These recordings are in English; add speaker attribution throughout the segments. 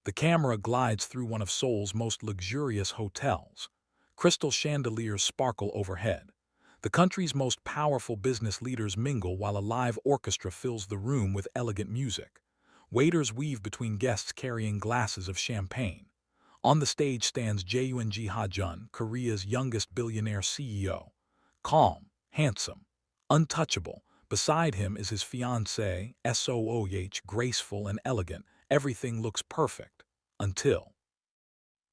Speaker 1: The camera glides through one of Seoul's most luxurious hotels. Crystal chandeliers sparkle overhead. The country's most powerful business leaders mingle while a live orchestra fills the room with elegant music. Waiters weave between guests carrying glasses of champagne. On the stage stands Ha-Jun, Korea's youngest billionaire CEO. Calm, handsome, untouchable. Beside him is his fiancée, Sooh, graceful and elegant. Everything looks perfect. Until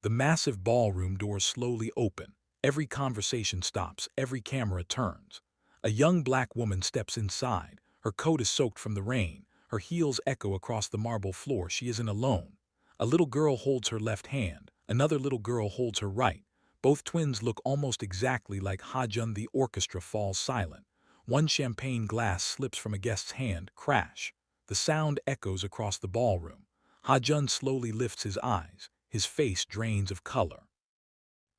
Speaker 1: the massive ballroom doors slowly open. Every conversation stops, every camera turns. A young black woman steps inside. Her coat is soaked from the rain. Her heels echo across the marble floor. She isn't alone. A little girl holds her left hand. Another little girl holds her right. Both twins look almost exactly like Ha-Jun. The orchestra falls silent. One champagne glass slips from a guest's hand. Crash. The sound echoes across the ballroom. Ha-Jun slowly lifts his eyes. His face drains of color.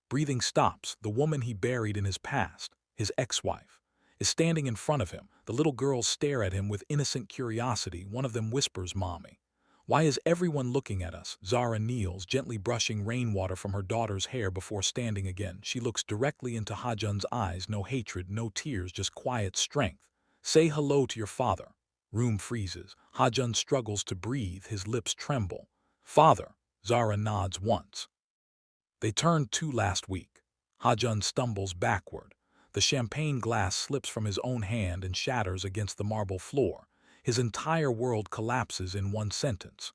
Speaker 1: Breathing stops. The woman he buried in his past, his ex-wife, is standing in front of him. The little girls stare at him with innocent curiosity. One of them whispers, "Mommy." "Why is everyone looking at us?" Zara kneels, gently brushing rainwater from her daughter's hair before standing again. She looks directly into Ha-Jun's eyes. No hatred, no tears, just quiet strength. "Say hello to your father." Room freezes. Ha-Jun struggles to breathe. His lips tremble. "Father." Zara nods once. They turned two last week. Ha-Jun stumbles backward. The champagne glass slips from his own hand and shatters against the marble floor. His entire world collapses in one sentence.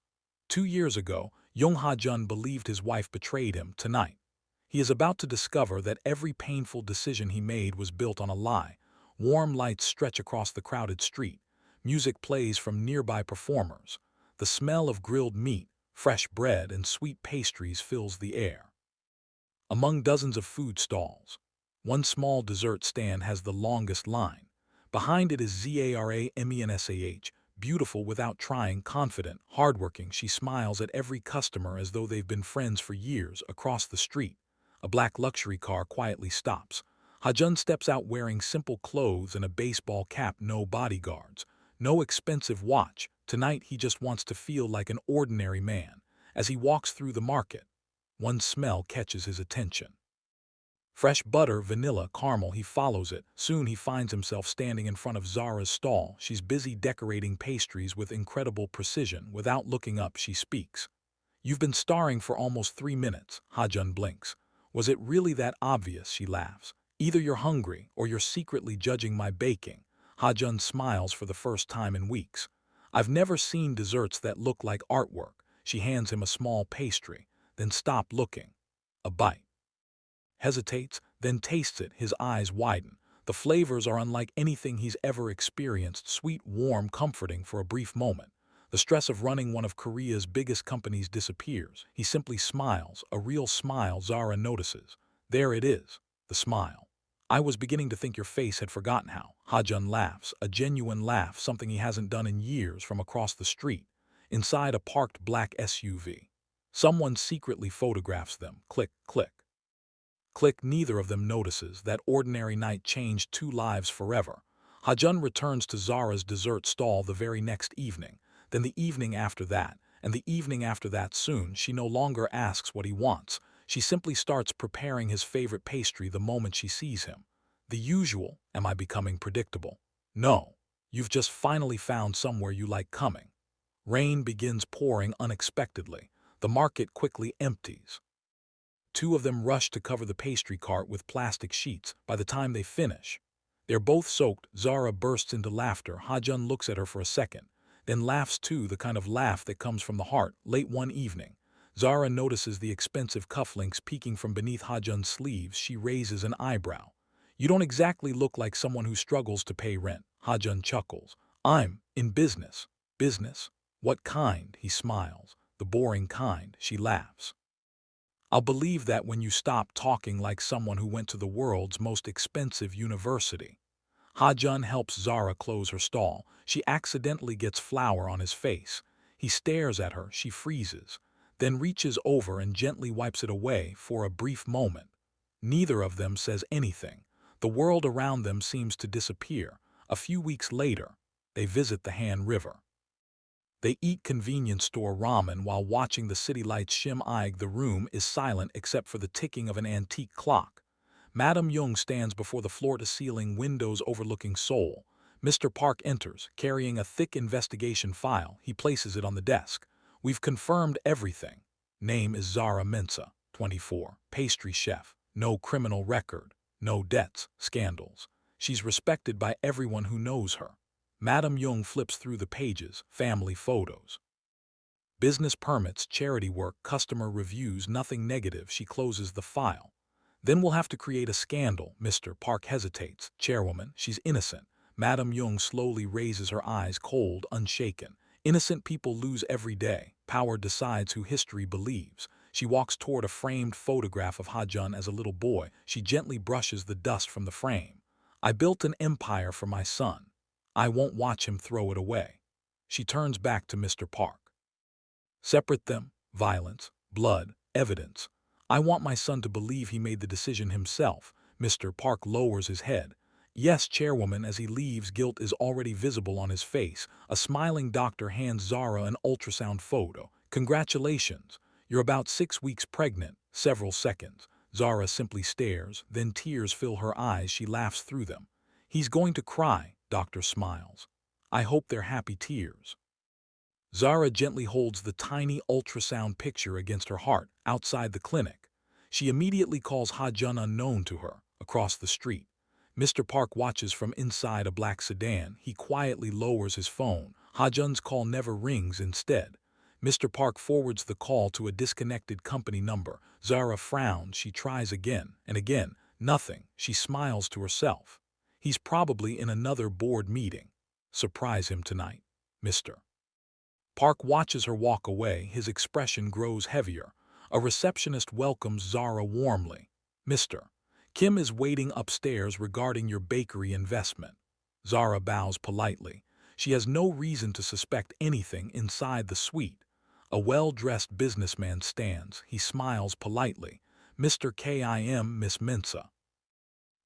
Speaker 1: 2 years ago, young Ha-Jun believed his wife betrayed him. Tonight, he is about to discover that every painful decision he made was built on a lie. Warm lights stretch across the crowded street. Music plays from nearby performers. The smell of grilled meat, fresh bread, and sweet pastries fills the air. Among dozens of food stalls, one small dessert stand has the longest line. Behind it is Zara Mensah, beautiful without trying, confident, hardworking. She smiles at every customer as though they've been friends for years. Across the street, a black luxury car quietly stops. Ha-Jun steps out wearing simple clothes and a baseball cap. No bodyguards, no expensive watch. Tonight he just wants to feel like an ordinary man. As he walks through the market, one smell catches his attention. Fresh butter, vanilla, caramel. He follows it. Soon he finds himself standing in front of Zara's stall. She's busy decorating pastries with incredible precision. Without looking up, she speaks. "You've been starring for almost 3 minutes." Ha-Jun blinks. "Was it really that obvious?" She laughs. "Either you're hungry or you're secretly judging my baking." Ha-Jun smiles for the first time in weeks. "I've never seen desserts that look like artwork." She hands him a small pastry. "Then stop looking." A bite. Hesitates, then tastes it. His eyes widen. The flavors are unlike anything he's ever experienced. Sweet, warm, comforting for a brief moment. The stress of running one of Korea's biggest companies disappears. He simply smiles, a real smile. Zara notices. There it is, the smile. "I was beginning to think your face had forgotten how." Ha-Jun laughs, a genuine laugh, something he hasn't done in years. From across the street, inside a parked black SUV, someone secretly photographs them. Click, click. Click. Neither of them notices. That ordinary night changed two lives forever. Ha-Jun returns to Zara's dessert stall the very next evening, then the evening after that, and the evening after that. Soon, she no longer asks what he wants. She simply starts preparing his favorite pastry the moment she sees him. The usual, "Am I becoming predictable?" "No. You've just finally found somewhere you like coming." Rain begins pouring unexpectedly. The market quickly empties. Two of them rush to cover the pastry cart with plastic sheets. By the time they finish, they're both soaked. Zara bursts into laughter. Ha-Jun looks at her for a second, then laughs too, the kind of laugh that comes from the heart. Late one evening, Zara notices the expensive cufflinks peeking from beneath Ha-Jun's sleeves. She raises an eyebrow. "You don't exactly look like someone who struggles to pay rent." Ha-Jun chuckles. "I'm in business." "Business? What kind?" He smiles. "The boring kind." She laughs. "I'll believe that when you stop talking like someone who went to the world's most expensive university." Ha-Jun helps Zara close her stall. She accidentally gets flour on his face. He stares at her. She freezes, then reaches over and gently wipes it away. For a brief moment, neither of them says anything. The world around them seems to disappear. A few weeks later, they visit the Han River. They eat convenience store ramen while watching the city lights shimmer. The room is silent except for the ticking of an antique clock. Madam Jung stands before the floor-to-ceiling windows overlooking Seoul. Mr. Park enters, carrying a thick investigation file. He places it on the desk. We've confirmed everything. Name is Zara Mensa, 24, pastry chef. No criminal record. No debts, scandals. She's respected by everyone who knows her. Madam Jung flips through the pages, family photos. Business permits, charity work, customer reviews, nothing negative. She closes the file. Then we'll have to create a scandal. Mr. Park hesitates. Chairwoman, she's innocent. Madam Jung slowly raises her eyes, cold, unshaken. Innocent people lose every day. Power decides who history believes. She walks toward a framed photograph of Ha-Jun as a little boy. She gently brushes the dust from the frame. I built an empire for my son. I won't watch him throw it away. She turns back to Mr. Park. Separate them, violence, blood, evidence. I want my son to believe he made the decision himself. Mr. Park lowers his head. Yes, Chairwoman, as he leaves, guilt is already visible on his face. A smiling doctor hands Zara an ultrasound photo. Congratulations. You're about 6 weeks pregnant. Several seconds. Zara simply stares, then tears fill her eyes. She laughs through them. He's going to cry, doctor smiles. I hope they're happy tears. Zara gently holds the tiny ultrasound picture against her heart outside the clinic. She immediately calls Ha-Jun unknown to her, across the street. Mr. Park watches from inside a black sedan. He quietly lowers his phone. Ha-Jun's call never rings instead. Mr. Park forwards the call to a disconnected company number. Zara frowns. She tries again and again. Nothing. She smiles to herself. He's probably in another board meeting. Surprise him tonight, Mr. Park watches her walk away. His expression grows heavier. A receptionist welcomes Zara warmly. Mr. Kim is waiting upstairs regarding your bakery investment. Zara bows politely. She has no reason to suspect anything inside the suite. A well-dressed businessman stands. He smiles politely. Mr. Kim, Miss Mensa.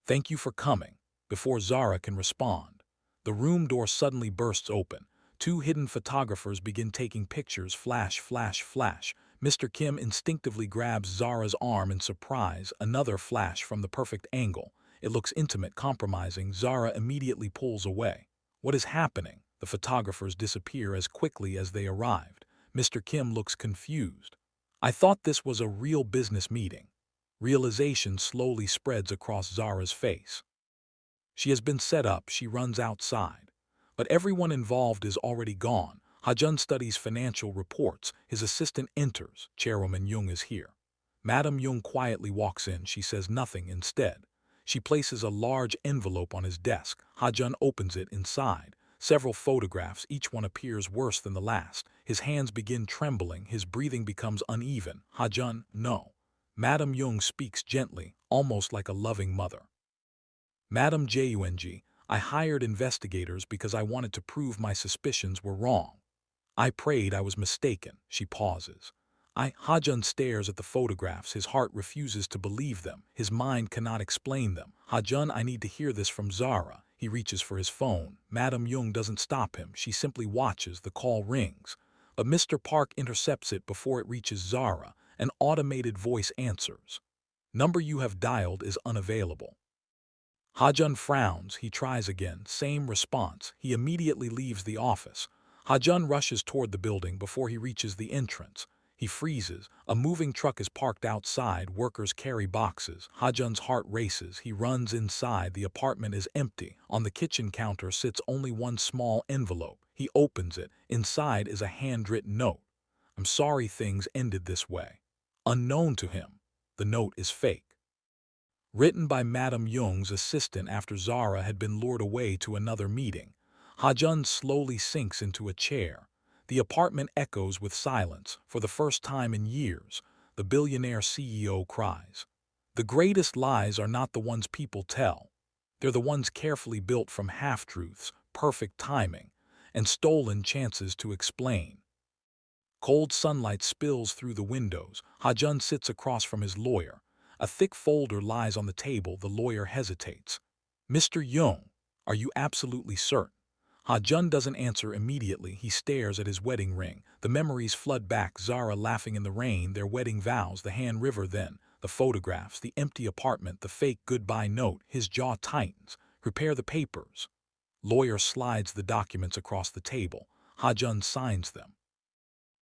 Speaker 1: Thank you for coming. Before Zara can respond, the room door suddenly bursts open. 2 hidden photographers begin taking pictures. Flash, flash, flash. Mr. Kim instinctively grabs Zara's arm in surprise. Another flash from the perfect angle. It looks intimate, compromising. Zara immediately pulls away. What is happening? The photographers disappear as quickly as they arrived. Mr. Kim looks confused. I thought this was a real business meeting. Realization slowly spreads across Zara's face. She has been set up. She runs outside. But everyone involved is already gone. Ha-Jun studies financial reports. His assistant enters. Chairwoman Jung is here. Madam Jung quietly walks in. She says nothing instead. She places a large envelope on his desk. Ha-Jun opens it. Inside, several photographs. Each one appears worse than the last. His hands begin trembling. His breathing becomes uneven. Ha-Jun, no. Madam Jung speaks gently, almost like a loving mother. Madam Jung, I hired investigators because I wanted to prove my suspicions were wrong. I prayed I was mistaken. She pauses. Ha-Jun stares at the photographs. His heart refuses to believe them. His mind cannot explain them. Ha-Jun, I need to hear this from Zara. He reaches for his phone. Madam Jung doesn't stop him. She simply watches. The call rings. But Mr. Park intercepts it before it reaches Zara. An automated voice answers. Number you have dialed is unavailable. Ha-Jun frowns. He tries again. Same response. He immediately leaves the office. Ha-Jun rushes toward the building. Before he reaches the entrance, he freezes. A moving truck is parked outside. Workers carry boxes. Ha-Jun's heart races. He runs inside. The apartment is empty. On the kitchen counter sits only one small envelope. He opens it. Inside is a handwritten note. I'm sorry things ended this way. Unknown to him, the note is fake. Written by Madam Jung's assistant after Zara had been lured away to another meeting. Ha-Jun slowly sinks into a chair. The apartment echoes with silence. For the first time in years, the billionaire CEO cries. The greatest lies are not the ones people tell. They're the ones carefully built from half-truths, perfect timing, and stolen chances to explain. Cold sunlight spills through the windows. Ha-Jun sits across from his lawyer. A thick folder lies on the table. The lawyer hesitates. Mr. Jung, are you absolutely certain? Ha-Jun doesn't answer immediately. He stares at his wedding ring. The memories flood back. Zara laughing in the rain, their wedding vows, the Han River then, the photographs, the empty apartment, the fake goodbye note. His jaw tightens. Prepare the papers. Lawyer slides the documents across the table. Ha-Jun signs them.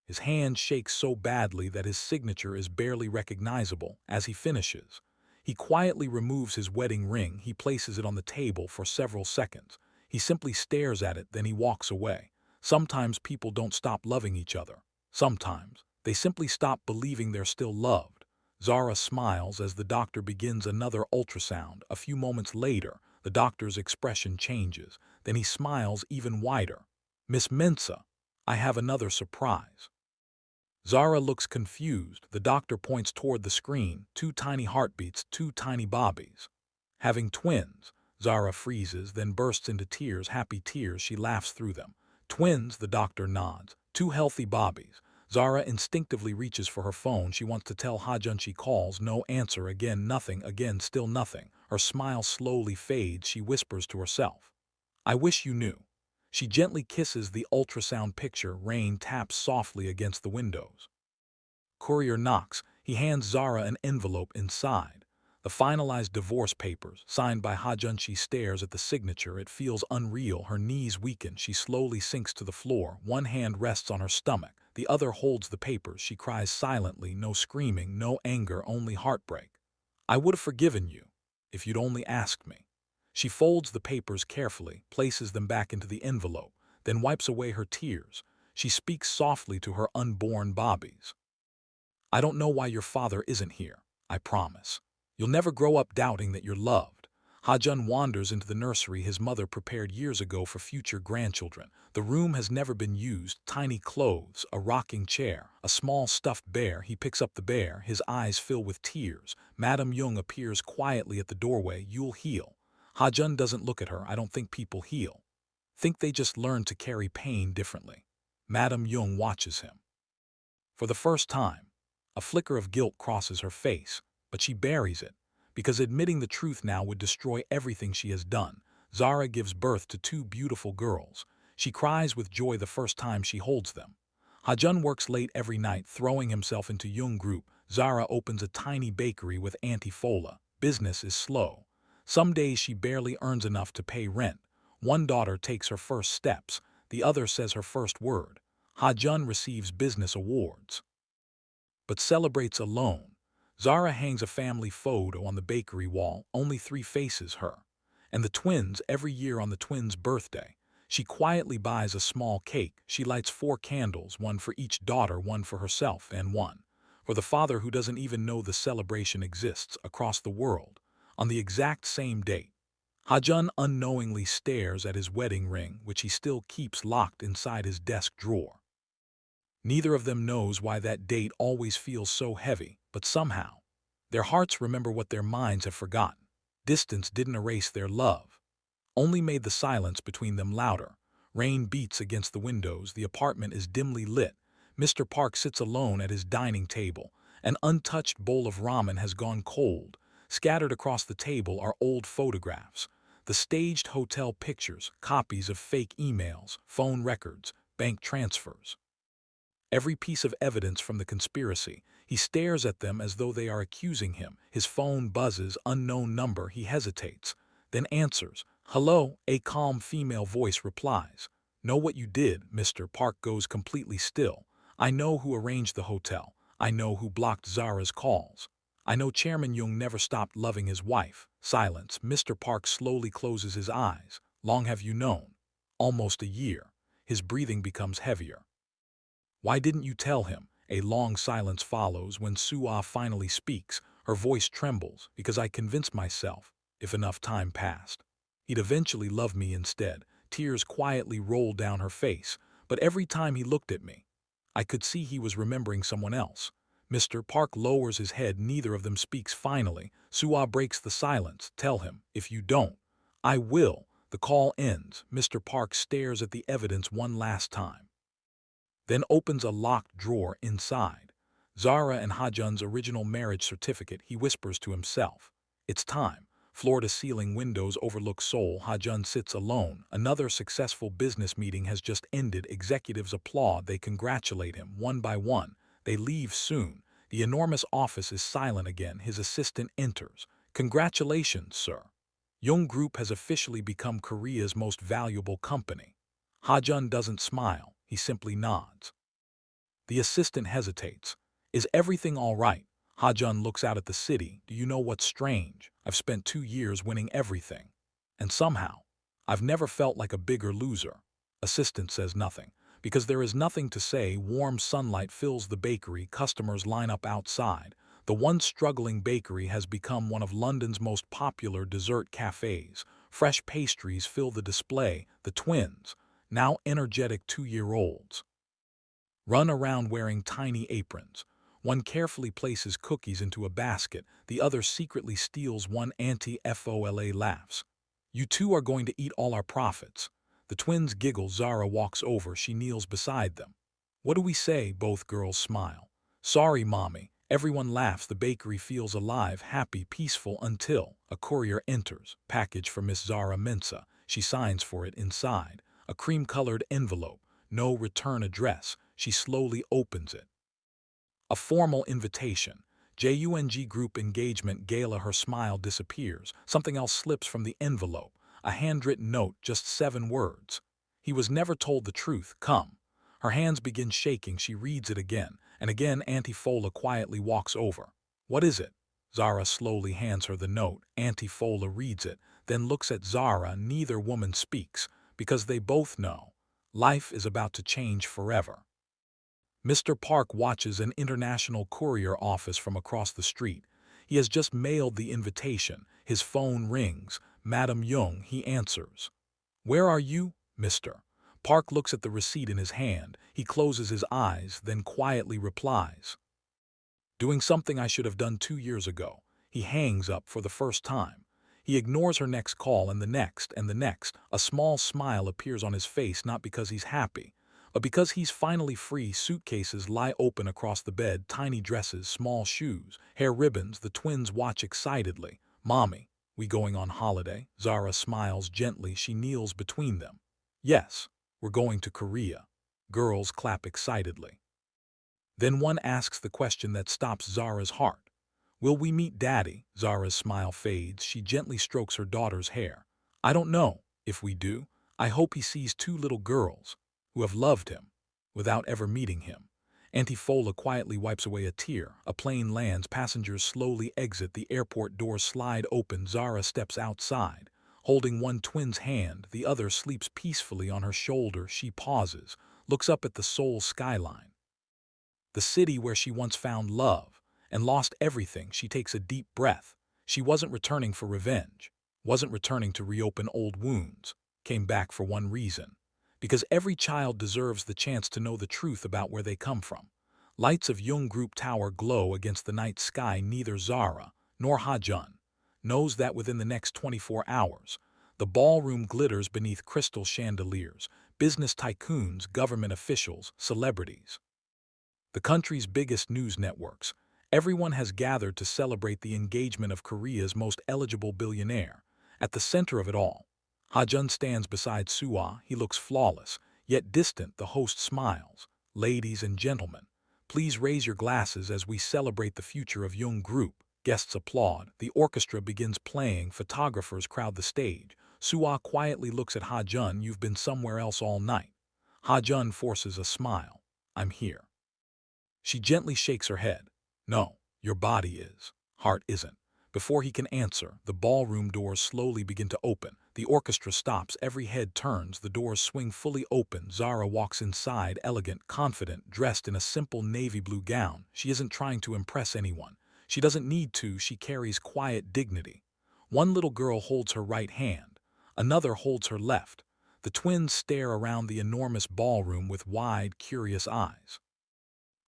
Speaker 1: His hand shakes so badly that his signature is barely recognizable. As he finishes, he quietly removes his wedding ring. He places it on the table for several seconds. He simply stares at it, then he walks away. Sometimes people don't stop loving each other. Sometimes they simply stop believing they're still loved. Zara smiles as the doctor begins another ultrasound. A few moments later, the doctor's expression changes. Then he smiles even wider. "Miss Mensah, I have another surprise." Zara looks confused. The doctor points toward the screen. Two tiny heartbeats, two tiny bobbies. Having twins. Zara freezes, then bursts into tears, happy tears. She laughs through them. Twins, the doctor nods. Two healthy bobbies. Zara instinctively reaches for her phone. She wants to tell Ha-Jun. She calls. No answer. Again nothing. Again still nothing. Her smile slowly fades. She whispers to herself, "I wish you knew." She gently kisses the ultrasound picture. Rain taps softly against the windows. Courier knocks. He hands Zara an envelope. Inside, the finalized divorce papers, signed by Ha-Jun. She stares at the signature. It feels unreal. Her knees weaken. She slowly sinks to the floor. One hand rests on her stomach. The other holds the papers. She cries silently. No screaming, no anger, only heartbreak. "I would have forgiven you if you'd only asked me." She folds the papers carefully, places them back into the envelope, then wipes away her tears. She speaks softly to her unborn bobbies. "I don't know why your father isn't here, I promise. You'll never grow up doubting that you're loved." Ha-Jun wanders into the nursery his mother prepared years ago for future grandchildren. The room has never been used. Tiny clothes, a rocking chair, a small stuffed bear. He picks up the bear, his eyes fill with tears. Madame Jung appears quietly at the doorway. "You'll heal." Ha-Jun doesn't look at her. "I don't think people heal. Think they just learn to carry pain differently." Madame Jung watches him. For the first time, a flicker of guilt crosses her face, but she buries it, because admitting the truth now would destroy everything she has done. Zara gives birth to two beautiful girls. She cries with joy the first time she holds them. Ha-Jun works late every night, throwing himself into Jung Group. Zara opens a tiny bakery with Auntie Fola. Business is slow. Some days she barely earns enough to pay rent. One daughter takes her first steps. The other says her first word. Ha-Jun receives business awards, but celebrates alone. Zara hangs a family photo on the bakery wall. Only three faces, her and the twins. Every year on the twins' birthday, she quietly buys a small cake. She lights 4 candles, one for each daughter, one for herself, and one for the father who doesn't even know the celebration exists. Across the world, on the exact same date, Ha-Jun unknowingly stares at his wedding ring, which he still keeps locked inside his desk drawer. Neither of them knows why that date always feels so heavy, but somehow, their hearts remember what their minds have forgotten. Distance didn't erase their love, only made the silence between them louder. Rain beats against the windows. The apartment is dimly lit. Mr. Park sits alone at his dining table. An untouched bowl of ramen has gone cold. Scattered across the table are old photographs, the staged hotel pictures, copies of fake emails, phone records, bank transfers. Every piece of evidence from the conspiracy. He stares at them as though they are accusing him. His phone buzzes. Unknown number. He hesitates, then answers. "Hello," a calm female voice replies. "Know what you did?" Mr. Park goes completely still. "I know who arranged the hotel. I know who blocked Zara's calls. I know Chairman Jung never stopped loving his wife." Silence. Mr. Park slowly closes his eyes. "Long have you known?" "Almost a year." His breathing becomes heavier. "Why didn't you tell him?" A long silence follows. When Sua finally speaks, her voice trembles. "Because I convinced myself, if enough time passed, he'd eventually love me instead." Tears quietly rolled down her face, but every time he looked at me, I could see he was remembering someone else. Mr. Park lowers his head. Neither of them speaks. Finally, Sua breaks the silence. "Tell him. If you don't, I will." The call ends. Mr. Park stares at the evidence one last time, then opens a locked drawer inside. Zara and Ha-Jun's original marriage certificate. He whispers to himself, "It's time." Floor-to-ceiling windows overlook Seoul. Ha-Jun sits alone. Another successful business meeting has just ended. Executives applaud. They congratulate him. One by one, they leave soon. The enormous office is silent again. His assistant enters. "Congratulations, sir. Jung Group has officially become Korea's most valuable company." Ha-Jun doesn't smile. He simply nods. The assistant hesitates. "Is everything all right?" Ha-Jun looks out at the city. "Do you know what's strange? I've spent 2 years winning everything. And somehow, I've never felt like a bigger loser." Assistant says nothing. Because there is nothing to say. Warm sunlight fills the bakery. Customers line up outside. The once struggling bakery has become one of London's most popular dessert cafes. Fresh pastries fill the display. The twins, now energetic 2-year-olds, run around wearing tiny aprons. One carefully places cookies into a basket, the other secretly steals one. Anti-FOLA laughs. "You two are going to eat all our profits." The twins giggle. Zara walks over. She kneels beside them. "What do we say?" Both girls smile. "Sorry, Mommy." Everyone laughs. The bakery feels alive, happy, peaceful until a courier enters. "Package for Miss Zara Mensa." She signs for it. Inside, a cream-colored envelope. No return address. She slowly opens it. A formal invitation. Jung Group engagement gala. Her smile disappears. Something else slips from the envelope. A handwritten note, just 7 words. "He was never told the truth. Come." Her hands begin shaking. She reads it again and again. Antifola quietly walks over. "What is it?" Zara slowly hands her the note. Antifola reads it, then looks at Zara. Neither woman speaks, because they both know life is about to change forever. Mr. Park watches an international courier office from across the street. He has just mailed the invitation. His phone rings. "Madam Jung," he answers. "Where are you, Mr.?" Park looks at the receipt in his hand. He closes his eyes, then quietly replies, "Doing something I should have done 2 years ago." He hangs up for the first time. He ignores her next call and the next and the next. A small smile appears on his face, not because he's happy, but because he's finally free. Suitcases lie open across the bed, tiny dresses, small shoes, hair ribbons. The twins watch excitedly. "Mommy, we going on holiday?" Zara smiles gently. She kneels between them. "Yes, we're going to Korea." Girls clap excitedly. Then one asks the question that stops Zara's heart. "Will we meet Daddy?" Zara's smile fades. She gently strokes her daughter's hair. "I don't know if we do. I hope he sees 2 little girls who have loved him without ever meeting him." Antifola quietly wipes away a tear. A plane lands. Passengers slowly exit. The airport doors slide open. Zara steps outside, holding one twin's hand. The other sleeps peacefully on her shoulder. She pauses, looks up at the Seoul skyline, the city where she once found love and lost everything. She takes a deep breath. She wasn't returning for revenge, wasn't returning to reopen old wounds. Came back for one reason. Because every child deserves the chance to know the truth about where they come from. Lights of Jung Group Tower glow against the night sky. Neither Zara nor Ha-Jun knows that within the next 24 hours, the ballroom glitters beneath crystal chandeliers. Business tycoons, government officials, celebrities, the country's biggest news networks. Everyone has gathered to celebrate the engagement of Korea's most eligible billionaire. At the center of it all, Ha-Jun stands beside Suah. He looks flawless, yet distant. The host smiles. "Ladies and gentlemen, please raise your glasses as we celebrate the future of Jung Group." Guests applaud. The orchestra begins playing. Photographers crowd the stage. Suah quietly looks at Ha-Jun. "You've been somewhere else all night." Ha-Jun forces a smile. "I'm here." She gently shakes her head. "No, your body is. Heart isn't." Before he can answer, the ballroom doors slowly begin to open. The orchestra stops. Every head turns. The doors swing fully open. Zara walks inside, elegant, confident, dressed in a simple navy blue gown. She isn't trying to impress anyone. She doesn't need to. She carries quiet dignity. One little girl holds her right hand. Another holds her left. The twins stare around the enormous ballroom with wide, curious eyes.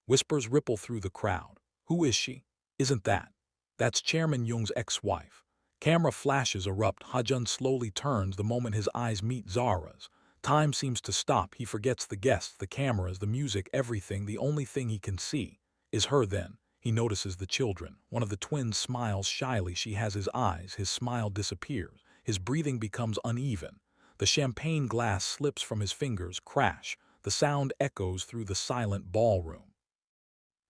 Speaker 1: Whispers ripple through the crowd. "Who is she? Isn't that? That's Chairman Jung's ex-wife." Camera flashes erupt. Ha-Jun slowly turns the moment his eyes meet Zara's. Time seems to stop. He forgets the guests, the cameras, the music, everything. The only thing he can see is her then. He notices the children. One of the twins smiles shyly. She has his eyes. His smile disappears. His breathing becomes uneven. The champagne glass slips from his fingers. Crash. The sound echoes through the silent ballroom.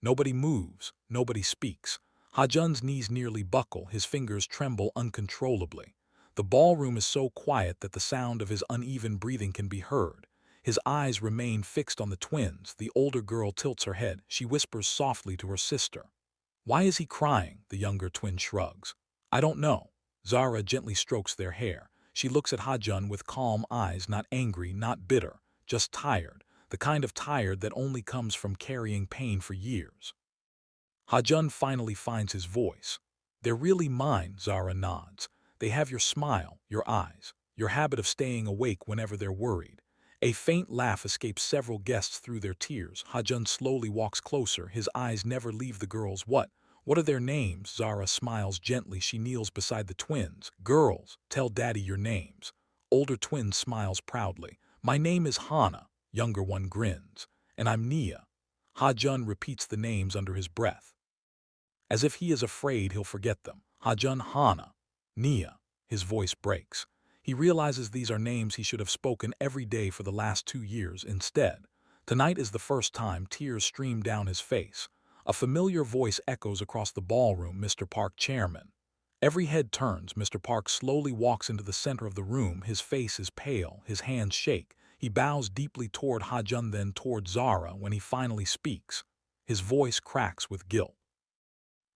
Speaker 1: Nobody moves. Nobody speaks. Ha-Jun's knees nearly buckle. His fingers tremble uncontrollably. The ballroom is so quiet that the sound of his uneven breathing can be heard. His eyes remain fixed on the twins. The older girl tilts her head. She whispers softly to her sister. "Why is he crying?" The younger twin shrugs. "I don't know." Zara gently strokes their hair. She looks at Ha-Jun with calm eyes, not angry, not bitter, just tired, the kind of tired that only comes from carrying pain for years. Ha-Jun finally finds his voice. "They're really mine," Zara nods. "They have your smile, your eyes, your habit of staying awake whenever they're worried." A faint laugh escapes several guests through their tears. Ha-Jun slowly walks closer. His eyes never leave the girls. What are their names?" Zara smiles gently. She kneels beside the twins. "Girls, tell Daddy your names." Older twin smiles proudly. "My name is Hana." Younger one grins. "And I'm Nia." Ha-Jun repeats the names under his breath, as if he is afraid he'll forget them. Ha-Jun, Hana, Nia. His voice breaks. He realizes these are names he should have spoken every day for the last 2 years. Instead, tonight is the first time tears stream down his face. A familiar voice echoes across the ballroom. "Mr. Park, chairman." Every head turns. Mr. Park slowly walks into the center of the room. His face is pale. His hands shake. He bows deeply toward Ha-Jun, then toward Zara. When he finally speaks, his voice cracks with guilt.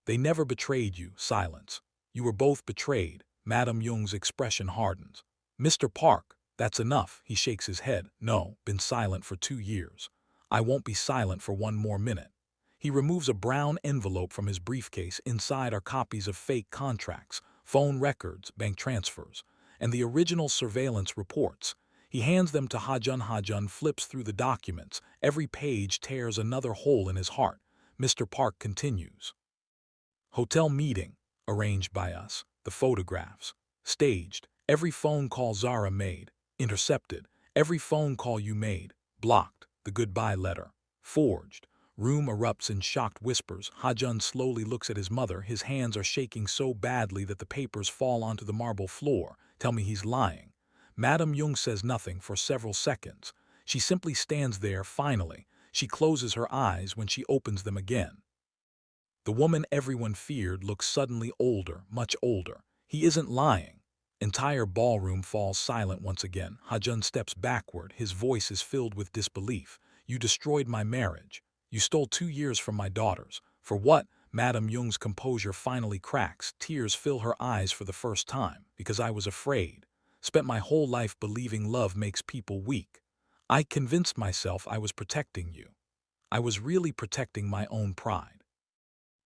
Speaker 1: "They never betrayed you." Silence. "You were both betrayed." Madame Jung's expression hardens. "Mr. Park, that's enough." He shakes his head. "No, been silent for 2 years. I won't be silent for one more minute." He removes a brown envelope from his briefcase. Inside are copies of fake contracts, phone records, bank transfers, and the original surveillance reports. He hands them to Ha-Jun. Ha-Jun flips through the documents. Every page tears another hole in his heart. Mr. Park continues. "Hotel meeting, arranged by us. The photographs, staged. Every phone call Zara made, intercepted. Every phone call you made, blocked. The goodbye letter, forged." Room erupts in shocked whispers. Ha-Jun slowly looks at his mother. His hands are shaking so badly that the papers fall onto the marble floor. "Tell me he's lying." Madame Jung says nothing for several seconds. She simply stands there. Finally, she closes her eyes. When she opens them again, the woman everyone feared looks suddenly older, much older. "He isn't lying." Entire ballroom falls silent once again. Ha-Jun steps backward. His voice is filled with disbelief. "You destroyed my marriage. You stole 2 years from my daughters. For what?" Madame Jung's composure finally cracks. Tears fill her eyes for the first time. "Because I was afraid. Spent my whole life believing love makes people weak. I convinced myself I was protecting you. I was really protecting my own pride."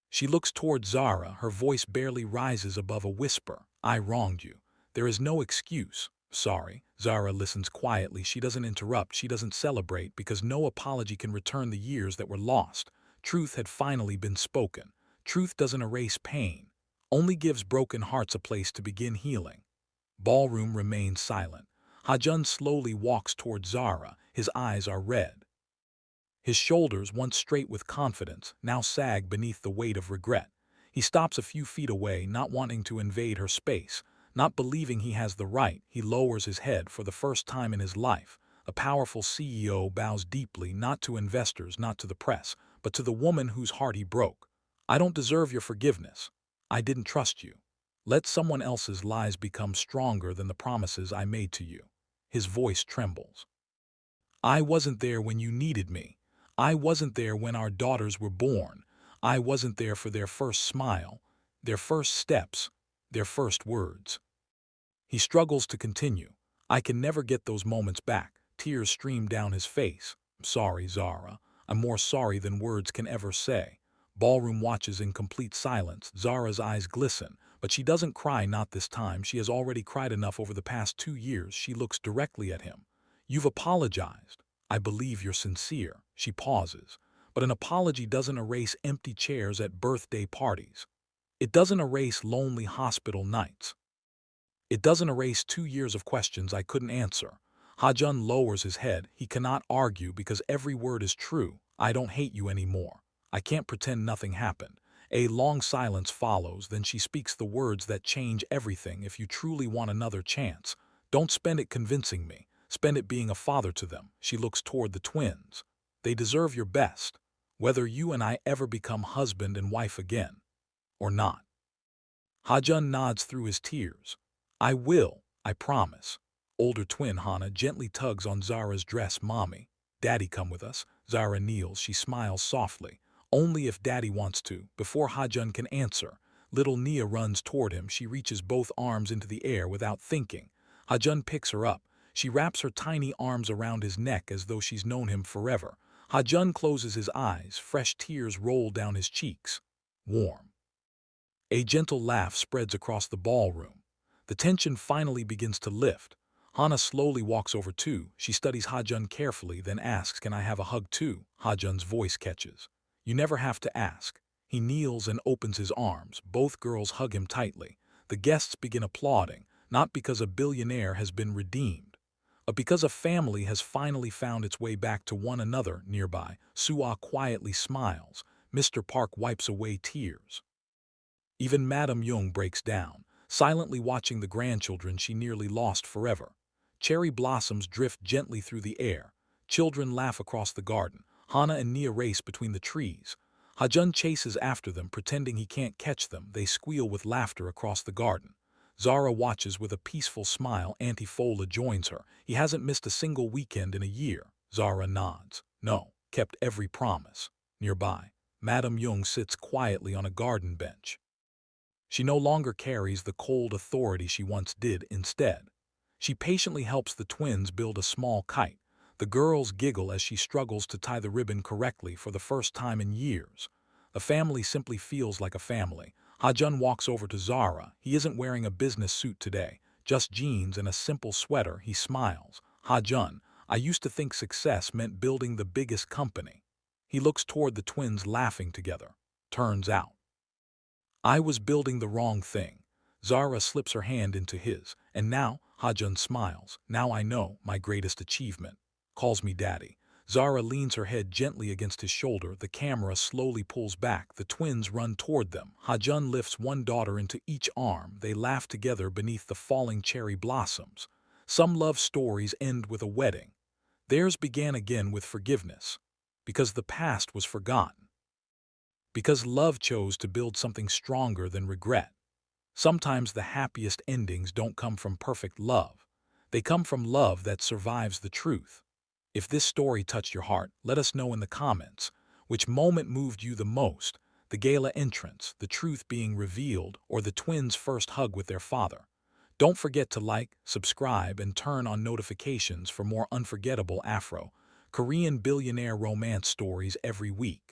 Speaker 1: She looks toward Zara. Her voice barely rises above a whisper. "I wronged you. There is no excuse." "Sorry." Zara listens quietly. She doesn't interrupt. She doesn't celebrate, because no apology can return the years that were lost. Truth had finally been spoken. Truth doesn't erase pain, only gives broken hearts a place to begin healing. Ballroom remains silent. Ha-Jun slowly walks toward Zara. His eyes are red. His shoulders, once straight with confidence, now sag beneath the weight of regret. He stops a few feet away, not wanting to invade her space, not believing he has the right. He lowers his head for the first time in his life. A powerful CEO bows deeply, not to investors, not to the press, but to the woman whose heart he broke. "I don't deserve your forgiveness. I didn't trust you. Let someone else's lies become stronger than the promises I made to you." His voice trembles. "I wasn't there when you needed me. I wasn't there when our daughters were born. I wasn't there for their first smile, their first steps, their first words." He struggles to continue. "I can never get those moments back." Tears stream down his face. "I'm sorry, Zara. I'm more sorry than words can ever say." Ballroom watches in complete silence. Zara's eyes glisten, but she doesn't cry, not this time. She has already cried enough over the past 2 years. She looks directly at him. "You've apologized. I believe you're sincere." She pauses. But an apology doesn't erase empty chairs at birthday parties. It doesn't erase lonely hospital nights. It doesn't erase 2 years of questions I couldn't answer. Ha-Jun lowers his head. He cannot argue because every word is true. "I don't hate you anymore. I can't pretend nothing happened. A long silence follows, then she speaks the words that change everything. If you truly want another chance, don't spend it convincing me. Spend it being a father to them. She looks toward the twins. They deserve your best, whether you and I ever become husband and wife again or not. Ha-Jun nods through his tears. I will, I promise. Older twin Hana gently tugs on Zara's dress. Mommy, Daddy, come with us. Zara kneels. She smiles softly. Only if Daddy wants to. Before Ha-Jun can answer, little Nia runs toward him. She reaches both arms into the air without thinking. Ha-Jun picks her up. She wraps her tiny arms around his neck as though she's known him forever. Ha-Jun closes his eyes. Fresh tears roll down his cheeks. Warm. A gentle laugh spreads across the ballroom. The tension finally begins to lift. Hana slowly walks over too. She studies Ha-Jun carefully, then asks, can I have a hug too? Ha-Jun's voice catches. You never have to ask. He kneels and opens his arms. Both girls hug him tightly. The guests begin applauding, not because a billionaire has been redeemed, but because a family has finally found its way back to one another. Nearby, Sua quietly smiles. Mr. Park wipes away tears. Even Madame Young breaks down, silently watching the grandchildren she nearly lost forever. Cherry blossoms drift gently through the air. Children laugh across the garden. Hana and Nia race between the trees. Ha-Jun chases after them, pretending he can't catch them. They squeal with laughter across the garden. Zara watches with a peaceful smile. Auntie Fola joins her. He hasn't missed a single weekend in a year. Zara nods. No, kept every promise. Nearby, Madame Young sits quietly on a garden bench. She no longer carries the cold authority she once did. Instead, she patiently helps the twins build a small kite. The girls giggle as she struggles to tie the ribbon correctly for the first time in years. The family simply feels like a family. Ha-Jun walks over to Zara. He isn't wearing a business suit today, just jeans and a simple sweater. He smiles. Ha-Jun, I used to think success meant building the biggest company. He looks toward the twins laughing together. Turns out, I was building the wrong thing. Zara slips her hand into his, and now, Ha-Jun smiles. Now I know my greatest achievement. Calls me daddy. Zara leans her head gently against his shoulder. The camera slowly pulls back. The twins run toward them. Ha-Jun lifts one daughter into each arm. They laugh together beneath the falling cherry blossoms. Some love stories end with a wedding. Theirs began again with forgiveness, because the past was forgotten. Because love chose to build something stronger than regret. Sometimes the happiest endings don't come from perfect love. They come from love that survives the truth. If this story touched your heart, let us know in the comments. Which moment moved you the most? The gala entrance, the truth being revealed, or the twins' first hug with their father? Don't forget to like, subscribe, and turn on notifications for more unforgettable Afro, Korean billionaire romance stories every week.